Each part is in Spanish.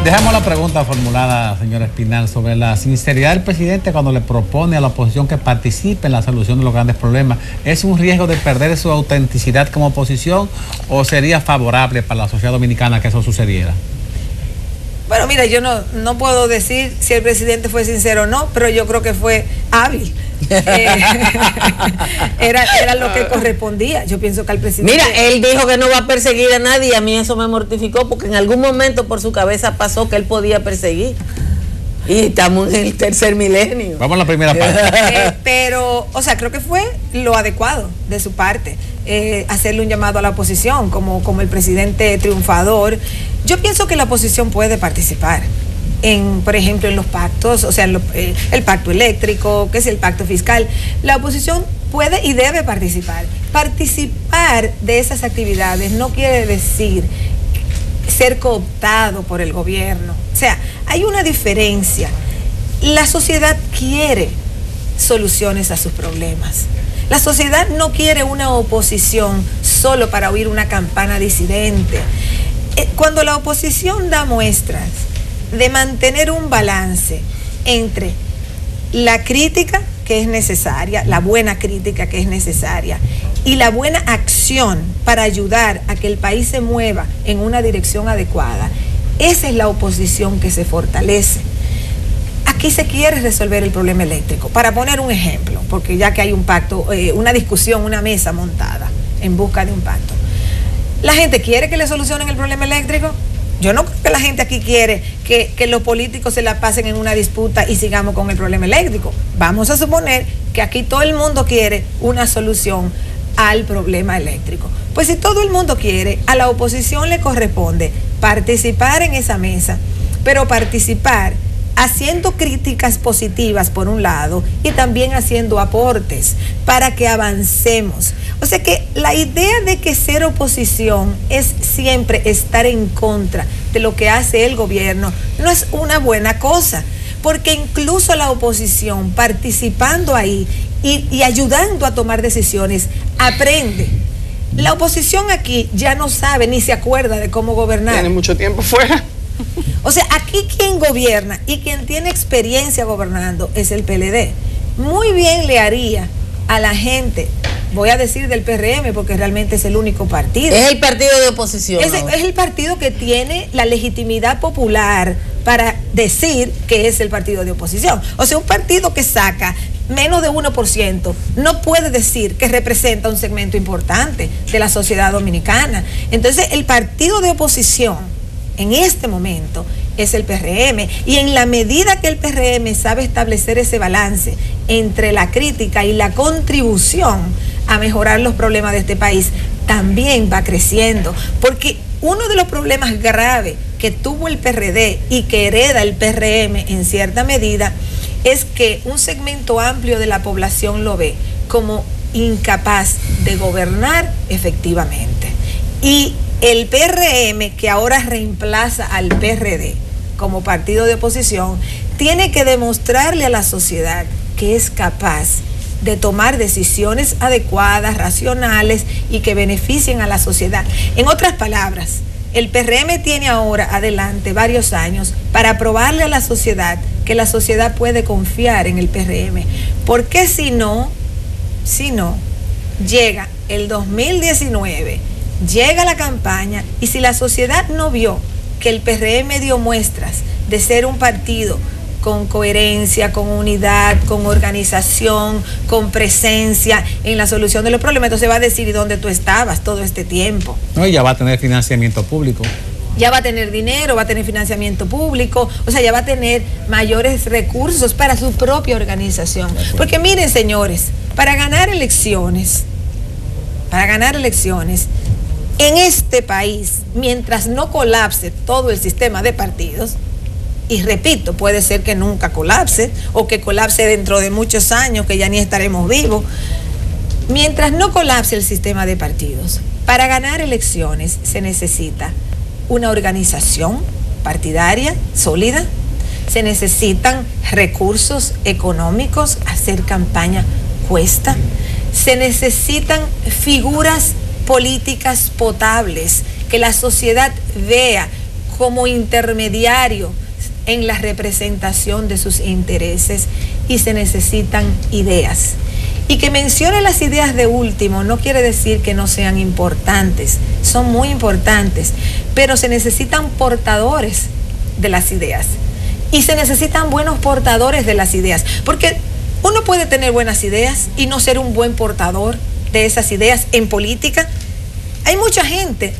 Dejamos la pregunta formulada, señora Espinal, sobre la sinceridad del presidente cuando le propone a la oposición que participe en la solución de los grandes problemas. ¿Es un riesgo de perder su autenticidad como oposición o sería favorable para la sociedad dominicana que eso sucediera? Bueno, mira, yo no puedo decir si el presidente fue sincero o no, pero yo creo que fue hábil. Era lo que correspondía. Yo pienso que al presidente... Mira, él dijo que no va a perseguir a nadie y a mí eso me mortificó porque en algún momento por su cabeza pasó que él podía perseguir. Y estamos en el tercer milenio. Vamos a la primera parte. Pero, o sea, creo que fue lo adecuado de su parte, hacerle un llamado a la oposición como el presidente triunfador. Yo pienso que la oposición puede participar por ejemplo, en los pactos, o sea, el pacto eléctrico, que es el pacto fiscal. La oposición puede y debe participar. Participar de esas actividades no quiere decir ser cooptado por el gobierno. O sea, hay una diferencia. La sociedad quiere soluciones a sus problemas. La sociedad no quiere una oposición solo para oír una campana disidente. Cuando la oposición da muestras de mantener un balance entre la crítica que es necesaria, la buena crítica que es necesaria, y la buena acción para ayudar a que el país se mueva en una dirección adecuada, esa es la oposición que se fortalece. Aquí se quiere resolver el problema eléctrico. Para poner un ejemplo, porque ya que hay un pacto, una discusión, una mesa montada en busca de un pacto. ¿La gente quiere que le solucionen el problema eléctrico? Yo no creo que la gente aquí quiere que los políticos se la pasen en una disputa y sigamos con el problema eléctrico. Vamos a suponer que aquí todo el mundo quiere una solución al problema eléctrico. Pues si todo el mundo quiere, a la oposición le corresponde participar en esa mesa, pero participar haciendo críticas positivas por un lado y también haciendo aportes para que avancemos. O sea que la idea de que ser oposición es siempre estar en contra de lo que hace el gobierno no es una buena cosa, porque incluso la oposición participando ahí y ayudando a tomar decisiones aprende. La oposición aquí ya no sabe ni se acuerda de cómo gobernar. Tiene mucho tiempo fuera. O sea, aquí quien gobierna y quien tiene experiencia gobernando es el PLD. Muy bien le haría a la gente, voy a decir del PRM porque realmente es el único partido. Es el partido de oposición. Es el partido que tiene la legitimidad popular para decir que es el partido de oposición. O sea, un partido que saca menos de 1% no puede decir que representa un segmento importante de la sociedad dominicana. Entonces, el partido de oposición en este momento es el PRM, y en la medida que el PRM sabe establecer ese balance entre la crítica y la contribución a mejorar los problemas de este país, también va creciendo, porque uno de los problemas graves que tuvo el PRD y que hereda el PRM en cierta medida es que un segmento amplio de la población lo ve como incapaz de gobernar efectivamente. Y el PRM, que ahora reemplaza al PRD como partido de oposición, tiene que demostrarle a la sociedad que es capaz de tomar decisiones adecuadas, racionales y que beneficien a la sociedad. En otras palabras, el PRM tiene ahora adelante varios años para probarle a la sociedad que la sociedad puede confiar en el PRM. Porque si no, llega el 2019, llega la campaña, y si la sociedad no vio que el PRM dio muestras de ser un partido con coherencia, con unidad, con organización, con presencia en la solución de los problemas, entonces va a decir ¿y dónde tú estabas todo este tiempo? No, y ya va a tener financiamiento público. Ya va a tener dinero, va a tener financiamiento público, o sea, ya va a tener mayores recursos para su propia organización. Porque miren, señores, para ganar elecciones, en este país, mientras no colapse todo el sistema de partidos, y repito, puede ser que nunca colapse, o que colapse dentro de muchos años, que ya ni estaremos vivos, mientras no colapse el sistema de partidos, para ganar elecciones se necesita una organización partidaria sólida, se necesitan recursos económicos, hacer campaña cuesta, se necesitan figuras políticas potables, que la sociedad vea como intermediario en la representación de sus intereses, y se necesitan ideas. Y que mencione las ideas de último no quiere decir que no sean importantes, son muy importantes, pero se necesitan portadores de las ideas, y se necesitan buenos portadores de las ideas, porque uno puede tener buenas ideas y no ser un buen portador de esas ideas en política. Hay mucha gente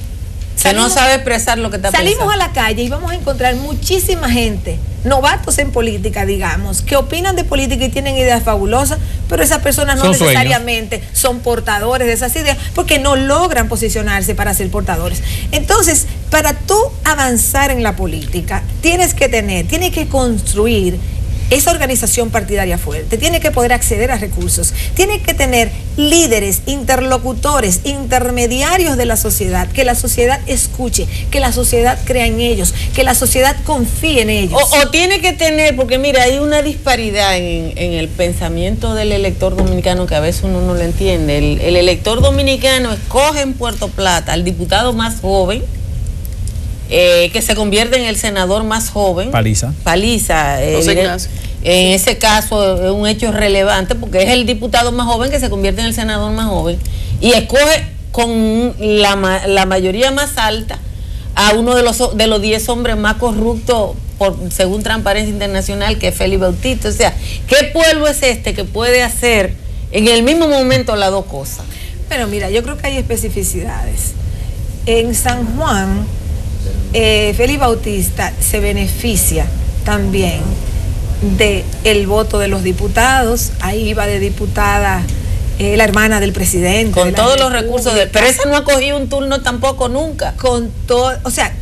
que no sabe expresar lo que está pensando. Salimos a la calle y vamos a encontrar muchísima gente, novatos en política, digamos, que opinan de política y tienen ideas fabulosas, pero esas personas no necesariamente son portadores de esas ideas, porque no logran posicionarse para ser portadores. Entonces, para tú avanzar en la política, tienes que construir esa organización partidaria fuerte, tiene que poder acceder a recursos, tiene que tener líderes, interlocutores, intermediarios de la sociedad, que la sociedad escuche, que la sociedad crea en ellos, que la sociedad confíe en ellos. O tiene que tener, porque mira, hay una disparidad en el pensamiento del elector dominicano que a veces uno no lo entiende. El elector dominicano escoge en Puerto Plata al diputado más joven, que se convierte en el senador más joven. Paliza. En ese caso es un hecho relevante porque es el diputado más joven que se convierte en el senador más joven, y escoge con la mayoría más alta a uno de los 10 hombres más corruptos según Transparencia Internacional, que es Félix Bautista. O sea, ¿qué pueblo es este que puede hacer en el mismo momento las dos cosas? Pero mira, yo creo que hay especificidades. En San Juan, Félix Bautista se beneficia también de el voto de los diputados. Ahí iba de diputada la hermana del presidente. Con todos los recursos, pero esa no ha cogido un turno tampoco nunca. Con todo, o sea,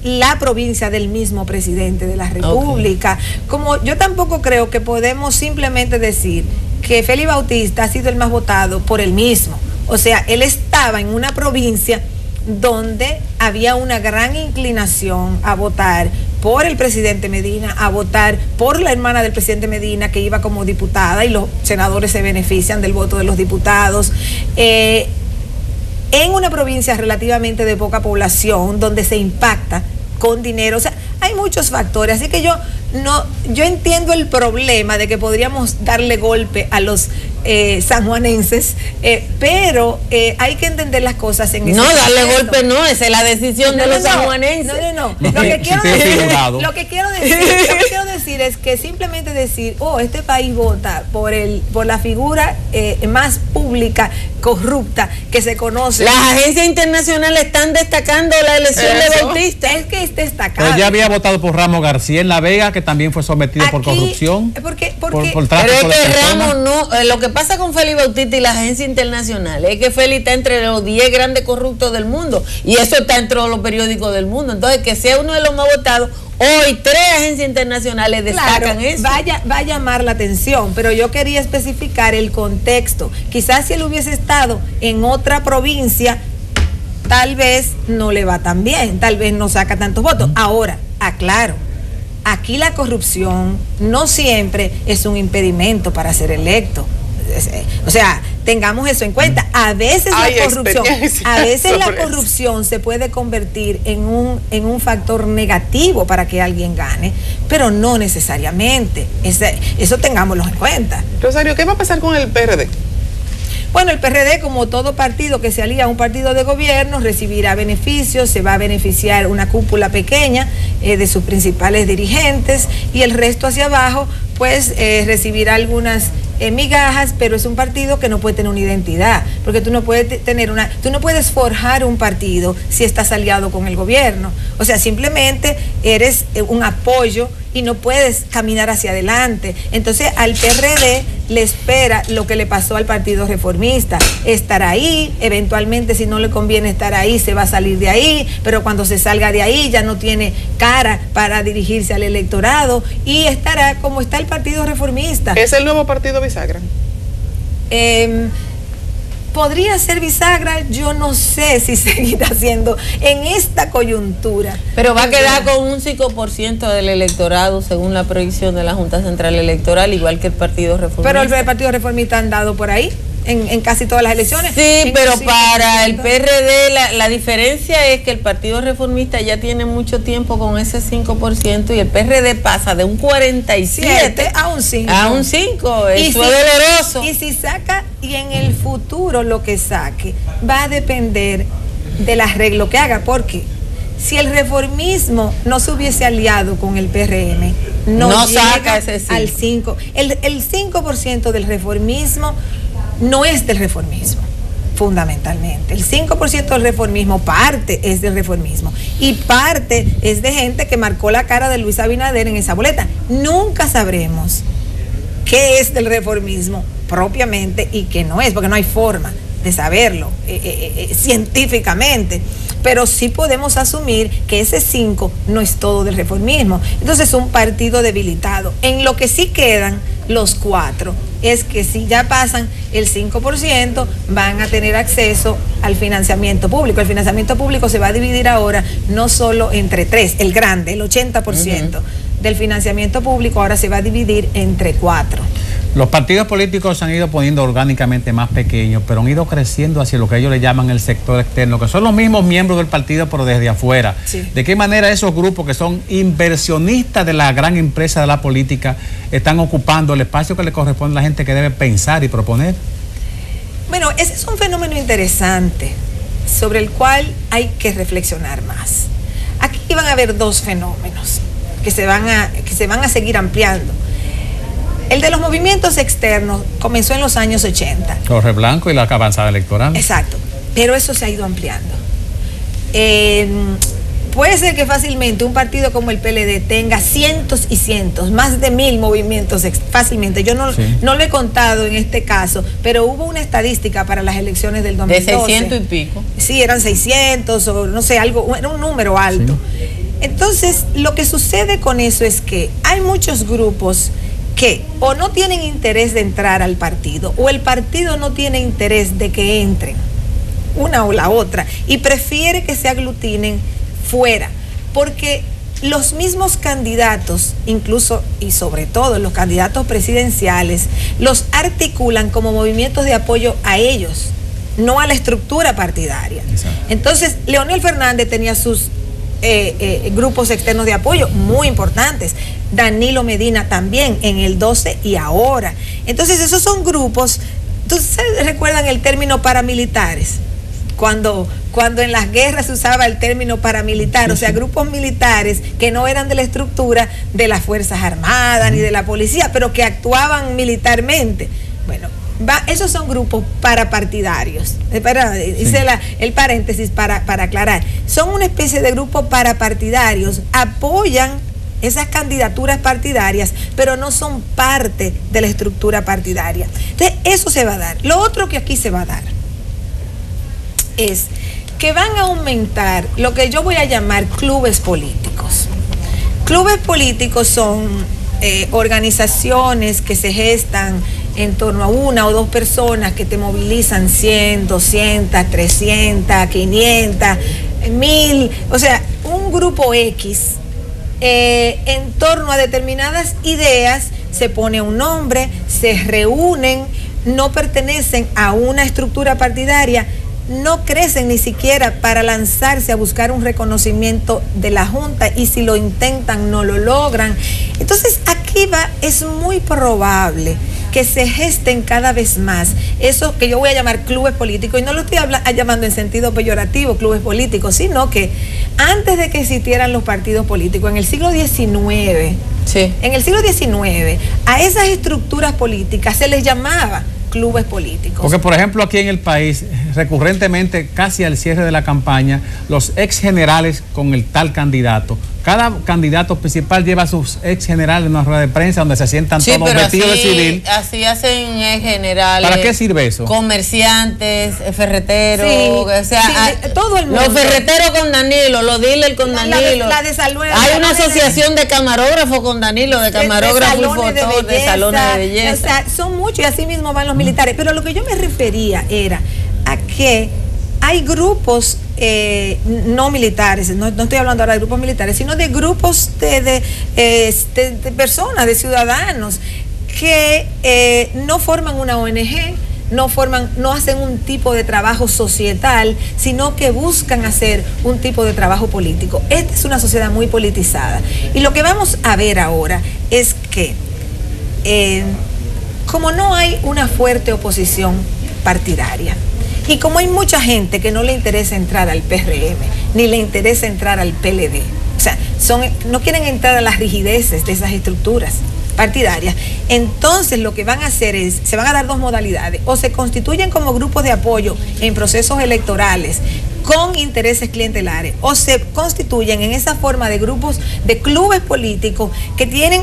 la provincia del mismo presidente de la República. Okay. Como yo tampoco creo que podemos simplemente decir que Félix Bautista ha sido el más votado por él mismo. O sea, él estaba en una provincia donde había una gran inclinación a votar por el presidente Medina, a votar por la hermana del presidente Medina, que iba como diputada, y los senadores se benefician del voto de los diputados. En una provincia relativamente de poca población, donde se impacta con dinero. O sea, hay muchos factores, así que yo entiendo el problema de que podríamos darle golpe a los sanjuanenses, pero hay que entender las cosas en ese momento. Darle golpe no, esa es la decisión de los sanjuanenses. No. Lo que quiero decir es que simplemente decir, este país vota por la figura más pública, corrupta, que se conoce. Las agencias internacionales están destacando la elección de Bautista. Es que es destacable. Pero ya había votado por Ramos García en La Vega, que también fue sometido por corrupción. Por tráfico pero de es que personas. Ramos no, lo que pasa con Félix Bautista y la agencia internacional es que Félix está entre los 10 grandes corruptos del mundo, y eso está entre los periódicos del mundo. Entonces, que sea uno de los más votados, hoy 3 agencias internacionales destacan eso. Va a llamar la atención, pero yo quería especificar el contexto. Quizás si él hubiese estado en otra provincia, tal vez no le va tan bien, tal vez no saca tantos votos. Ahora, aclaro, aquí la corrupción no siempre es un impedimento para ser electo. O sea, tengamos eso en cuenta. A veces la corrupción se puede convertir en un factor negativo para que alguien gane, pero no necesariamente. Eso tengámoslo en cuenta. Rosario, ¿qué va a pasar con el PRD? Bueno, el PRD, como todo partido que se alía a un partido de gobierno, recibirá beneficios, se va a beneficiar una cúpula pequeña de sus principales dirigentes, y el resto hacia abajo, pues recibirá algunas migajas, pero es un partido que no puede tener una identidad, porque tú no puedes forjar un partido si estás aliado con el gobierno. O sea, simplemente eres un apoyo y no puedes caminar hacia adelante. Entonces al PRD le espera lo que le pasó al Partido Reformista, estar ahí, eventualmente si no le conviene estar ahí, se va a salir de ahí, pero cuando se salga de ahí ya no tiene cara para dirigirse al electorado, y estará como está el Partido Reformista. ¿Es el nuevo partido bisagra? Podría ser bisagra, yo no sé si seguirá siendo en esta coyuntura. Pero va a quedar con un 5% del electorado según la proyección de la Junta Central Electoral, igual que el Partido Reformista. Pero el Partido Reformista ha andado por ahí. en casi todas las elecciones. Sí, pero Inclusive, para el PRD la diferencia es que el Partido Reformista ya tiene mucho tiempo con ese 5% y el PRD pasa de un 47 a un 5. A un 5, Y eso es doloroso. Y si saca, y en el futuro lo que saque, va a depender del arreglo que haga, porque si el reformismo no se hubiese aliado con el PRM, no llega saca ese 5. al 5. El 5% del reformismo no es del reformismo, fundamentalmente. El 5% del reformismo, parte es del reformismo y parte es de gente que marcó la cara de Luis Abinader en esa boleta. Nunca sabremos qué es del reformismo propiamente y qué no es, porque no hay forma de saberlo científicamente, pero sí podemos asumir que ese 5 no es todo del reformismo. Entonces es un partido debilitado. En lo que sí quedan los 4 es que si ya pasan el 5% van a tener acceso al financiamiento público. El financiamiento público se va a dividir ahora no solo entre 3, el grande, el 80% del financiamiento público ahora se va a dividir entre 4. Los partidos políticos se han ido poniendo orgánicamente más pequeños, pero han ido creciendo hacia lo que ellos le llaman el sector externo, que son los mismos miembros del partido, pero desde afuera. Sí. ¿De qué manera esos grupos que son inversionistas de la gran empresa de la política están ocupando el espacio que le corresponde a la gente que debe pensar y proponer? Bueno, ese es un fenómeno interesante sobre el cual hay que reflexionar más. Aquí van a haber 2 fenómenos que se van a seguir ampliando. El de los movimientos externos comenzó en los años 80. Jorge Blanco y la avanzada electoral. Exacto, pero eso se ha ido ampliando. Puede ser que fácilmente un partido como el PLD tenga cientos y cientos, más de 1000 movimientos fácilmente. Yo no lo he contado en este caso, pero hubo una estadística para las elecciones del 2012. De 600 y pico. Sí, eran 600 o no sé, algo, era un número alto. Sí. Entonces, lo que sucede con eso es que hay muchos grupos que o no tienen interés de entrar al partido o el partido no tiene interés de que entren, una o la otra, y prefiere que se aglutinen fuera, porque los mismos candidatos, incluso y sobre todo los candidatos presidenciales, los articulan como movimientos de apoyo a ellos, no a la estructura partidaria. Exacto. Entonces, Leonel Fernández tenía sus grupos externos de apoyo muy importantes. Danilo Medina también en el 12 y ahora. Entonces esos son grupos. ¿Ustedes recuerdan el término paramilitares? Cuando en las guerras se usaba el término paramilitar, o sea, grupos militares que no eran de la estructura de las Fuerzas Armadas ni de la policía, pero que actuaban militarmente. Bueno, esos son grupos parapartidarios. Hice el paréntesis para aclarar. Son una especie de grupos parapartidarios, apoyan esas candidaturas partidarias, pero no son parte de la estructura partidaria. Entonces, eso se va a dar. Lo otro que aquí se va a dar es que van a aumentar lo que yo voy a llamar clubes políticos. Clubes políticos son organizaciones que se gestan en torno a 1 o 2 personas que te movilizan 100, 200, 300, 500, 1000, o sea, un grupo X en torno a determinadas ideas, se pone un nombre, se reúnen, no pertenecen a una estructura partidaria, no crecen ni siquiera para lanzarse a buscar un reconocimiento de la Junta y si lo intentan no lo logran. Entonces aquí es muy probable que se gesten cada vez más eso que yo voy a llamar clubes políticos, y no lo estoy llamando en sentido peyorativo clubes políticos, sino que antes de que existieran los partidos políticos en el siglo XIX, a esas estructuras políticas se les llamaba clubes políticos. Porque, por ejemplo, aquí en el país, recurrentemente, casi al cierre de la campaña, los ex generales con el tal candidato, cada candidato principal lleva a sus ex generales en una rueda de prensa donde se sientan todos vestidos de civil. Así hacen generales. ¿Para qué sirve eso? Comerciantes, ferreteros, o sea, todo el mundo. Los ferreteros con Danilo, los dealers con Danilo. La de salud. Hay una asociación de camarógrafos con Danilo, de camarógrafos y fotógrafos, de salones de belleza. O sea, son muchos y así mismo van los militares. Pero lo que yo me refería era a que hay grupos no militares, no estoy hablando ahora de grupos militares, sino de grupos de personas, de ciudadanos que no forman una ONG, no hacen un tipo de trabajo societal, sino que buscan hacer un tipo de trabajo político. Esta es una sociedad muy politizada. Y lo que vamos a ver ahora es que, como no hay una fuerte oposición partidaria, y como hay mucha gente que no le interesa entrar al PRM, ni le interesa entrar al PLD, o sea, no quieren entrar a las rigideces de esas estructuras partidarias, entonces lo que van a hacer es, se van a dar dos modalidades: o se constituyen como grupos de apoyo en procesos electorales con intereses clientelares, o se constituyen en esa forma de grupos, de clubes políticos que tienen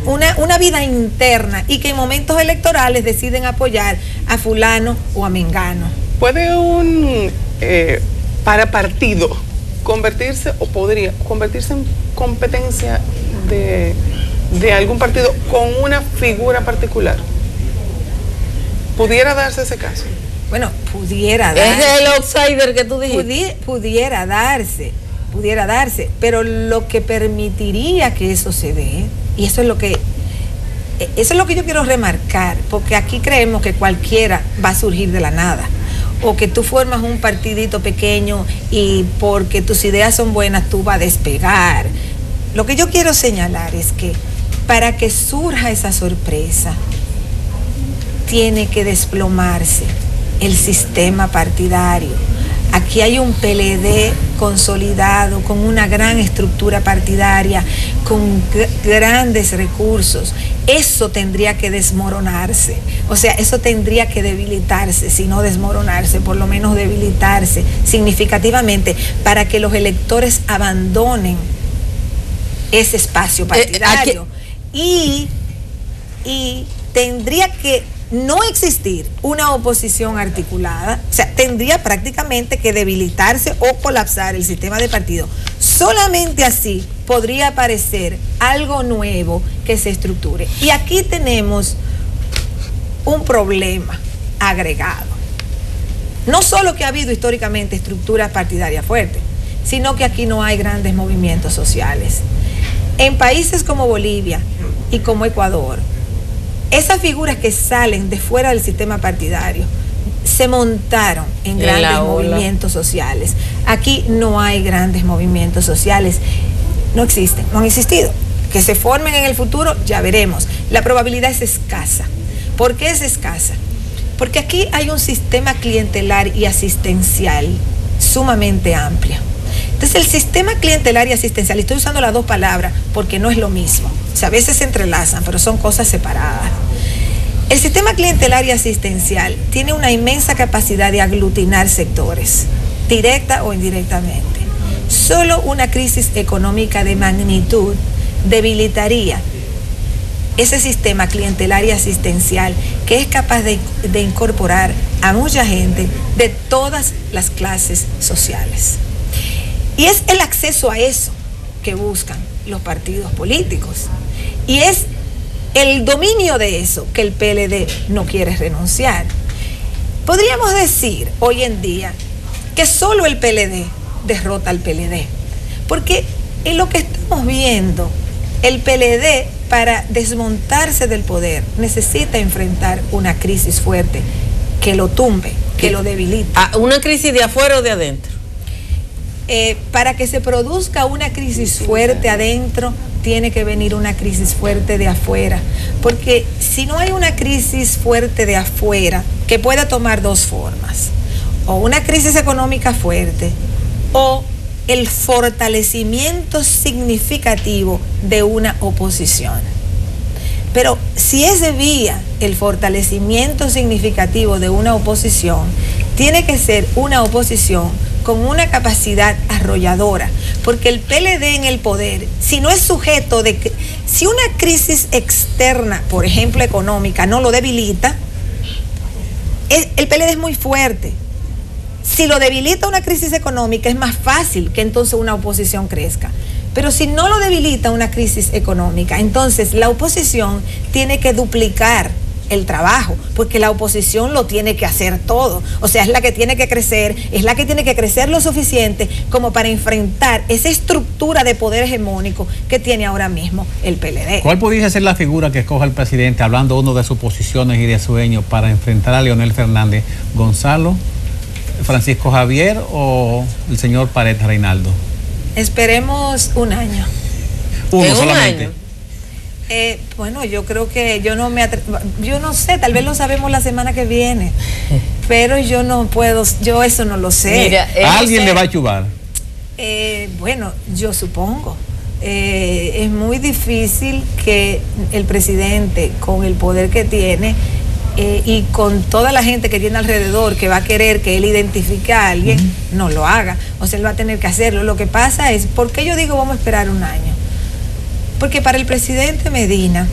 una vida interna y que en momentos electorales deciden apoyar a fulano o a mengano. ¿Puede un parapartido convertirse, o podría convertirse en competencia de algún partido con una figura particular? ¿Pudiera darse ese caso? Bueno, pudiera darse. Es el outsider que tú dijiste. Pudiera darse, pero lo que permitiría que eso se dé, y eso es lo que yo quiero remarcar, porque aquí creemos que cualquiera va a surgir de la nada, o que tú formas un partidito pequeño y porque tus ideas son buenas tú vas a despegar. Lo que yo quiero señalar es que para que surja esa sorpresa, tiene que desplomarse el sistema partidario. Aquí hay un PLD consolidado, con una gran estructura partidaria, con grandes recursos. Eso tendría que desmoronarse. O sea, eso tendría que debilitarse, si no desmoronarse, por lo menos debilitarse significativamente, para que los electores abandonen ese espacio partidario. Y tendría que no existir una oposición articulada, o sea, tendría prácticamente que debilitarse o colapsar el sistema de partido. Solamente así podría aparecer algo nuevo que se estructure. Y aquí tenemos un problema agregado. No solo que ha habido históricamente estructuras partidarias fuertes, sino que aquí no hay grandes movimientos sociales. En países como Bolivia y como Ecuador, esas figuras que salen de fuera del sistema partidario se montaron en grandes movimientos sociales. Aquí no hay grandes movimientos sociales, no existen, no han existido. Que se formen en el futuro, ya veremos. La probabilidad es escasa. ¿Por qué es escasa? Porque aquí hay un sistema clientelar y asistencial sumamente amplio. Entonces, el sistema clientelar y asistencial, estoy usando las dos palabras porque no es lo mismo. O sea, a veces se entrelazan, pero son cosas separadas. El sistema clientelar y asistencial tiene una inmensa capacidad de aglutinar sectores, directa o indirectamente. Solo una crisis económica de magnitud debilitaría ese sistema clientelar y asistencial, que es capaz de incorporar a mucha gente de todas las clases sociales. Y es el acceso a eso que buscan los partidos políticos. Y es el dominio de eso que el PLD no quiere renunciar. Podríamos decir hoy en día que solo el PLD derrota al PLD. Porque en lo que estamos viendo, el PLD, para desmontarse del poder, necesita enfrentar una crisis fuerte que lo tumbe, que lo debilite. ¿Una crisis de afuera o de adentro? Para que se produzca una crisis fuerte adentro, tiene que venir una crisis fuerte de afuera. Porque si no hay una crisis fuerte de afuera, que pueda tomar dos formas: o una crisis económica fuerte, o el fortalecimiento significativo de una oposición. Pero si es vía el fortalecimiento significativo de una oposición, tiene que ser una oposición con una capacidad arrolladora, porque el PLD en el poder, si no es sujeto de que, si una crisis externa, por ejemplo económica, no lo debilita, el PLD es muy fuerte. Si lo debilita una crisis económica, es más fácil que entonces una oposición crezca. Pero si no lo debilita una crisis económica, entonces la oposición tiene que duplicar el trabajo, porque la oposición lo tiene que hacer todo. O sea, es la que tiene que crecer, es la que tiene que crecer lo suficiente como para enfrentar esa estructura de poder hegemónico que tiene ahora mismo el PLD. ¿Cuál pudiese ser la figura que escoja el presidente, hablando uno de sus posiciones y de sueños, para enfrentar a Leonel Fernández? ¿Gonzalo, Francisco Javier o el señor Paredes Reinaldo? Esperemos un año. Uno solamente. Bueno, yo creo que yo no sé, tal vez lo sabemos la semana que viene, pero yo no puedo, yo eso no lo sé. Mira, ¿alguien le va a chubar? Bueno, yo supongo. Es muy difícil que el presidente, con el poder que tiene y con toda la gente que tiene alrededor, que va a querer que él identifique a alguien, no lo haga. O sea, él va a tener que hacerlo. Lo que pasa es, ¿por qué yo digo vamos a esperar un año? Porque para el presidente Medina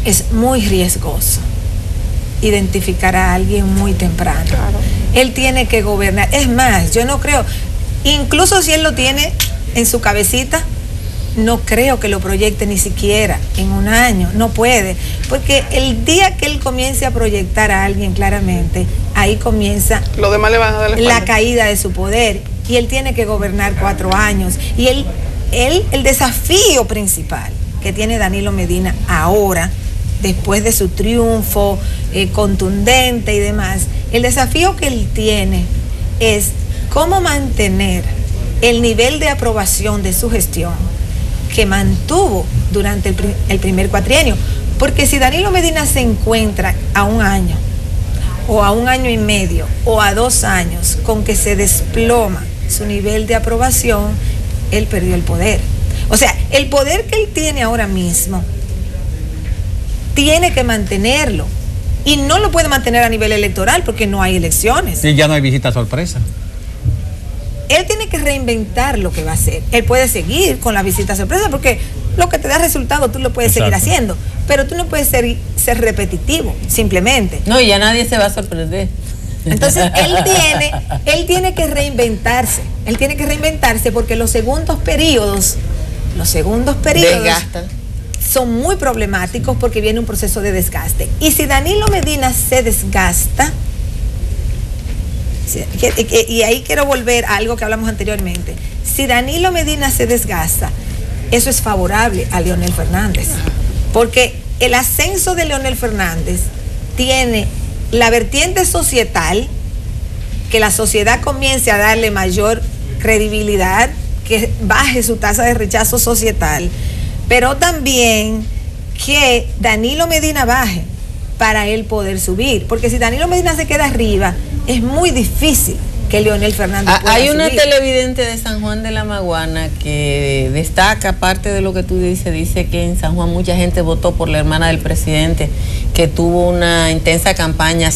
es muy riesgoso identificar a alguien muy temprano. Claro. Él tiene que gobernar. Es más, yo no creo, incluso si él lo tiene en su cabecita, no creo que lo proyecte ni siquiera en un año. No puede. Porque el día que él comience a proyectar a alguien claramente, ahí comienza Lo demás le van a dar la espalda. la caída de su poder. Y él tiene que gobernar 4 años. Y el desafío principal que tiene Danilo Medina ahora, después de su triunfo contundente y demás, el desafío que él tiene es cómo mantener el nivel de aprobación de su gestión que mantuvo durante el primer cuatrienio. Porque si Danilo Medina se encuentra a un año, o a 1 año y medio, o a 2 años, con que se desploma su nivel de aprobación, él perdió el poder. O sea, el poder que él tiene ahora mismo tiene que mantenerlo, y no lo puede mantener a nivel electoral porque no hay elecciones. Sí, ya no hay visita sorpresa. Él tiene que reinventar lo que va a hacer. Él puede seguir con la visita sorpresa porque lo que te da resultado tú lo puedes seguir haciendo, pero tú no puedes ser repetitivo, simplemente. No, y ya nadie se va a sorprender. Entonces, él tiene que reinventarse. Él tiene que reinventarse porque los segundos periodos desgastan. Son muy problemáticos porque viene un proceso de desgaste. Y si Danilo Medina se desgasta, y ahí quiero volver a algo que hablamos anteriormente, si Danilo Medina se desgasta, eso es favorable a Leonel Fernández, porque el ascenso de Leonel Fernández tiene la vertiente societal, que la sociedad comience a darle mayor credibilidad, que baje su tasa de rechazo societal, pero también que Danilo Medina baje para él poder subir, porque si Danilo Medina se queda arriba, es muy difícil que Leonel Fernández pueda Hay una subir. televidente de San Juan de la Maguana que destaca, aparte de lo que tú dice que en San Juan mucha gente votó por la hermana del presidente, que tuvo una intensa campaña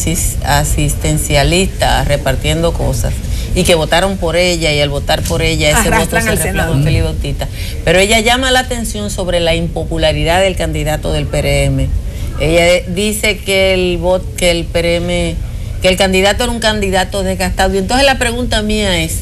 asistencialista repartiendo cosas, y que votaron por ella, y al votar por ella ese voto se reflejó en Feli Bautista. Pero ella llama la atención sobre la impopularidad del candidato del PRM. Ella dice que el candidato era un candidato desgastado. Y entonces la pregunta mía es,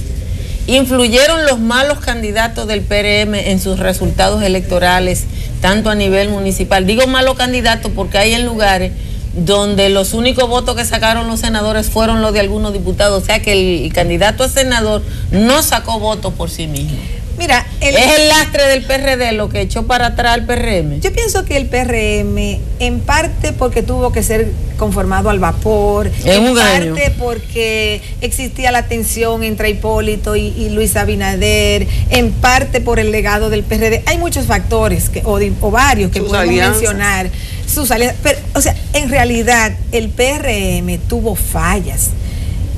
¿influyeron los malos candidatos del PRM en sus resultados electorales, tanto a nivel municipal? Digo malos candidatos porque hay en lugares donde los únicos votos que sacaron los senadores fueron los de algunos diputados, o sea que el candidato a senador no sacó votos por sí mismo. Mira, es el lastre del PRD lo que echó para atrás al PRM. Yo pienso que el PRM, en parte porque tuvo que ser conformado al vapor, en parte porque existía la tensión entre Hipólito y Luis Abinader, en parte por el legado del PRD. Hay muchos factores o varios que podemos mencionar. Sus alianzas. Pero, o sea, en realidad el PRM tuvo fallas.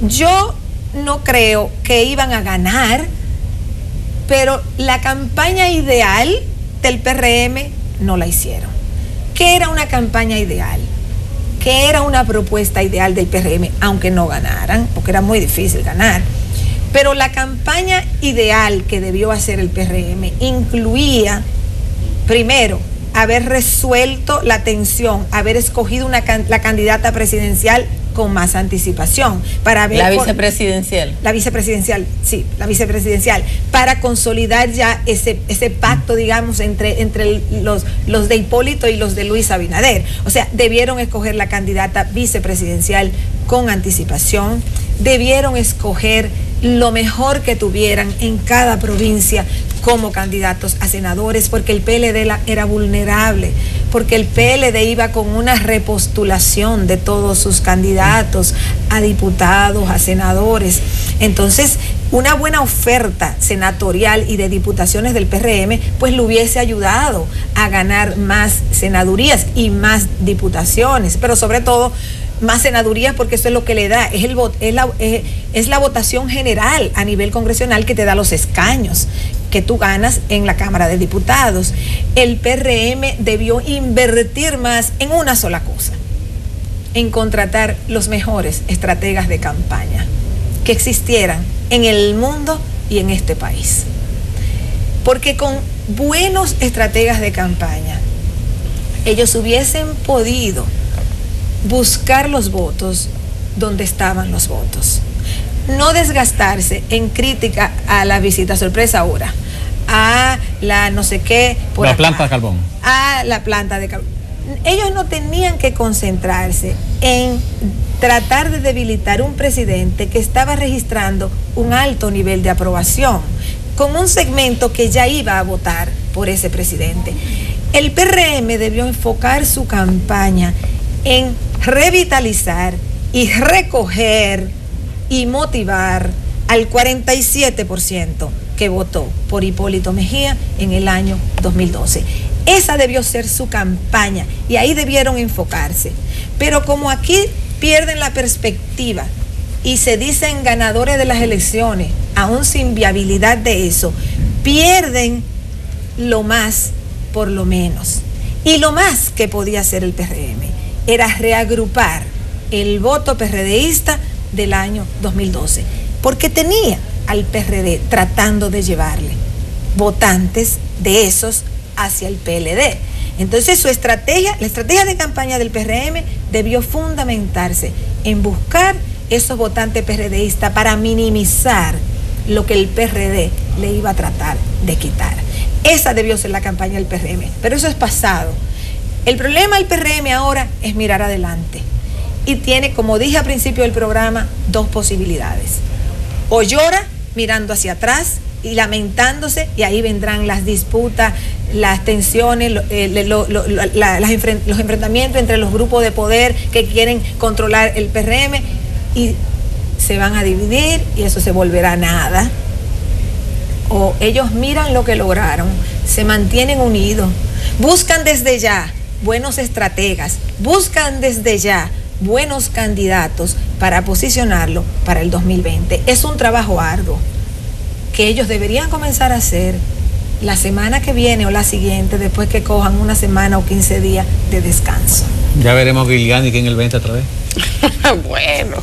Yo no creo que iban a ganar, pero la campaña ideal del PRM no la hicieron. ¿Qué era una campaña ideal? ¿Qué era una propuesta ideal del PRM? Aunque no ganaran, porque era muy difícil ganar. Pero la campaña ideal que debió hacer el PRM incluía, primero, haber resuelto la tensión, haber escogido la candidata presidencial con más anticipación para ver la vicepresidencial. La vicepresidencial, sí, la vicepresidencial, para consolidar ya ese pacto, digamos, entre los de Hipólito y los de Luis Abinader. O sea, debieron escoger la candidata vicepresidencial con anticipación, debieron escoger lo mejor que tuvieran en cada provincia como candidatos a senadores, porque el PLD era vulnerable, porque el PLD iba con una repostulación de todos sus candidatos a diputados, a senadores. Entonces, una buena oferta senatorial y de diputaciones del PRM, pues le hubiese ayudado a ganar más senadurías y más diputaciones, pero sobre todo más senadurías, porque eso es lo que le da, es la votación general a nivel congresional que te da los escaños que tú ganas en la Cámara de Diputados. El PRM debió invertir más en una sola cosa, en contratar los mejores estrategas de campaña que existieran en el mundo y en este país. Porque con buenos estrategas de campaña, ellos hubiesen podido buscar los votos donde estaban los votos. No desgastarse en crítica a la visita sorpresa ahora, a la no sé qué, por la acá, planta de carbón. A la planta de carbón. Ellos no tenían que concentrarse en tratar de debilitar un presidente que estaba registrando un alto nivel de aprobación, con un segmento que ya iba a votar por ese presidente. El PRM debió enfocar su campaña en revitalizar y recoger y motivar al 47% que votó por Hipólito Mejía en el año 2012. Esa debió ser su campaña y ahí debieron enfocarse. Pero como aquí pierden la perspectiva y se dicen ganadores de las elecciones, aún sin viabilidad de eso, pierden lo más por lo menos. Y lo más que podía hacer el PRM era reagrupar el voto PRDista del año 2012, porque tenía al PRD tratando de llevarle votantes de esos hacia el PLD. Entonces su estrategia, la estrategia de campaña del PRM debió fundamentarse en buscar esos votantes PRDistas para minimizar lo que el PRD le iba a tratar de quitar. Esa debió ser la campaña del PRM, pero eso es pasado. El problema del PRM ahora es mirar adelante y tiene, como dije al principio del programa, dos posibilidades. O llora mirando hacia atrás y lamentándose, y ahí vendrán las disputas, las tensiones, los enfrentamientos entre los grupos de poder que quieren controlar el PRM, y se van a dividir y eso se volverá nada. O ellos miran lo que lograron, se mantienen unidos, buscan desde ya buenos estrategas, buscan desde ya buenos candidatos para posicionarlo para el 2020. Es un trabajo arduo que ellos deberían comenzar a hacer la semana que viene o la siguiente, después que cojan una semana o 15 días de descanso. Ya veremos Gilgani que en el 20 otra vez. Bueno,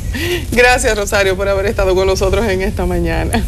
gracias Rosario por haber estado con nosotros en esta mañana.